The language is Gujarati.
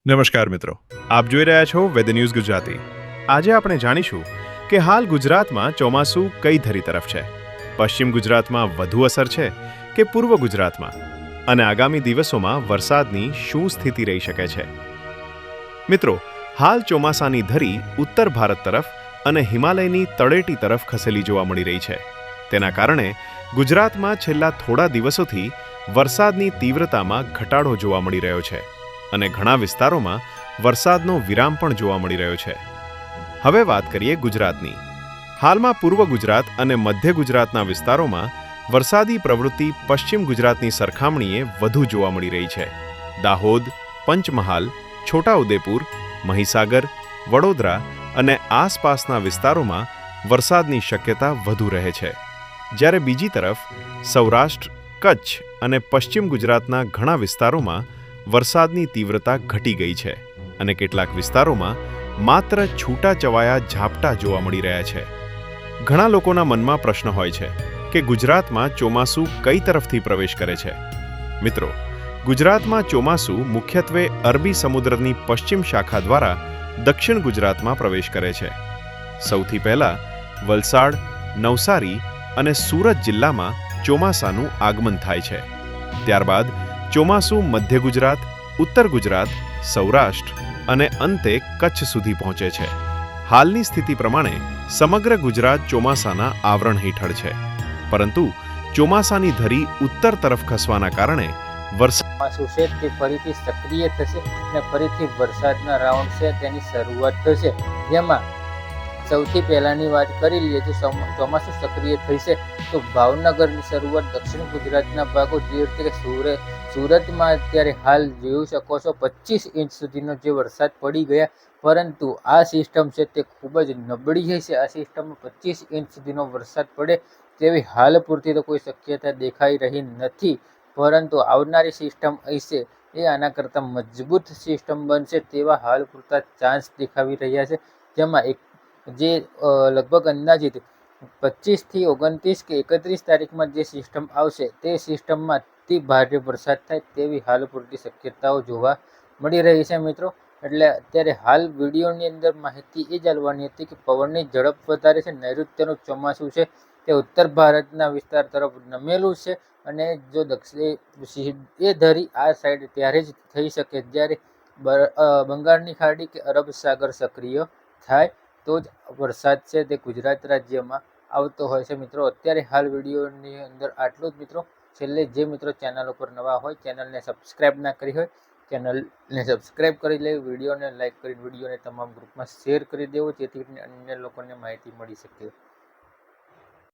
નમસ્કાર મિત્રો, આપ જોઈ રહ્યા છો વેદ ન્યૂઝ ગુજરાતી. આજે આપણે જાણીશું કે હાલ ગુજરાતમાં ચોમાસું કઈ ધરી તરફ છે. પશ્ચિમ ગુજરાતમાં વધુ અસર છે કે પૂર્વ ગુજરાતમાં, અને આગામી દિવસોમાં વરસાદની શું સ્થિતિ રહી શકે છે. મિત્રો, હાલ ચોમાસાની ધરી ઉત્તર ભારત તરફ અને હિમાલયની તળેટી તરફ ખસેલી જોવા મળી રહી છે. તેના કારણે ગુજરાતમાં છેલ્લા થોડા દિવસોથી વરસાદની તીવ્રતામાં ઘટાડો જોવા મળી રહ્યો છે અને ઘણા વિસ્તારોમાં વરસાદનો વિરામ પણ જોવા મળી રહ્યો છે. હવે વાત કરીએ ગુજરાતની. હાલમાં પૂર્વ ગુજરાત અને મધ્ય ગુજરાતના વિસ્તારોમાં વરસાદી પ્રવૃત્તિ પશ્ચિમ ગુજરાતની સરખામણીએ વધુ જોવા મળી રહી છે. દાહોદ, પંચમહાલ, છોટાઉદેપુર, મહીસાગર, વડોદરા અને આસપાસના વિસ્તારોમાં વરસાદની શક્યતા વધુ રહે છે. જ્યારે બીજી તરફ સૌરાષ્ટ્ર, કચ્છ અને પશ્ચિમ ગુજરાતના ઘણા વિસ્તારોમાં વરસાદની તીવ્રતા ઘટી ગઈ છે અને કેટલાક વિસ્તારોમાં માત્ર છૂટાછવાયા ઝાપટા જોવા મળી રહ્યા છે. ઘણા લોકોના મનમાં પ્રશ્ન હોય છે કે ગુજરાતમાં ચોમાસું કઈ તરફથી પ્રવેશ કરે છે. મિત્રો, ગુજરાતમાં ચોમાસું મુખ્યત્વે અરબી સમુદ્રની પશ્ચિમ શાખા દ્વારા દક્ષિણ ગુજરાતમાં પ્રવેશ કરે છે. સૌથી પહેલા વલસાડ, નવસારી અને સુરત જિલ્લામાં ચોમાસાનું આગમન થાય છે. ત્યારબાદ ચોમાસું મધ્ય ગુજરાત, ઉત્તર ગુજરાત, સૌરાષ્ટ્ર અને અંતે કચ્છ સુધી પહોંચે છે. હાલની સ્થિતિ પ્રમાણે સમગ્ર ગુજરાત ચોમાસાના આવરણ હેઠળ છે, પરંતુ ચોમાસાની ધરી ઉત્તર તરફ ખસવાના કારણે ચોમાસું છે તે ફરીથી સક્રિય થશે અને ફરીથી વરસાદના રાઉન્ડ છે તેની શરૂઆત થશે. જેમાં સૌથી પહેલાની વાત કરી લઈએ તો ચોમાસું સક્રિય થશે તો ભાવનગરની શરૂઆત દક્ષિણ ગુજરાતના ભાગો જે રીતે કે સુરતમાં અત્યારે હાલ જોઈ શકો છો 25 ઇંચ સુધીનો જે વરસાદ પડી ગયા, પરંતુ આ સિસ્ટમ છે તે ખૂબ જ નબળી છે. આ સિસ્ટમમાં 25 ઇંચ સુધીનો વરસાદ પડે તેવી હાલ પૂરતી તો કોઈ શક્યતા દેખાઈ રહી નથી, પરંતુ આવનારી સિસ્ટમ હશે એ આના કરતાં મજબૂત સિસ્ટમ બનશે તેવા હાલ પૂરતા ચાન્સ દેખાવી રહ્યા છે. જેમાં જે લગભગ અંદાજિત 25 થી 29 કે 31 તારીખમાં જે સિસ્ટમ આવશે તે સિસ્ટમમાં અતિ ભારે વરસાદ થાય તેવી હાલ પૂરતી શક્યતાઓ જોવા મળી રહી છે. મિત્રો, એટલે અત્યારે હાલ વિડીયોની અંદર માહિતી એ જાણવાની હતી કે પવનની ઝડપ વધારે છે. નૈઋત્યનું ચોમાસું છે તે ઉત્તર ભારતના વિસ્તાર તરફ નમેલું છે અને જો એ ધરી આ સાઈડ ત્યારે જ થઈ શકે જ્યારે બંગાળની ખાડી કે અરબ સાગર સક્રિય થાય તો જ વરસાદ છે તે ગુજરાત રાજ્યમાં આવતો હોય છે. મિત્રો, અત્યારે હાલ વિડીયોની અંદર આટલું જ. મિત્રો, છેલ્લે જે મિત્રો ચેનલ ઉપર નવા હોય, ચેનલને સબસ્ક્રાઈબ ના કરી હોય, ચેનલને સબસ્ક્રાઈબ કરી લેવી, વિડીયોને લાઇક કરી વિડીયોને તમામ ગ્રુપમાં શેર કરી દેવો, જેથી અન્ય લોકોને માહિતી મળી શકે.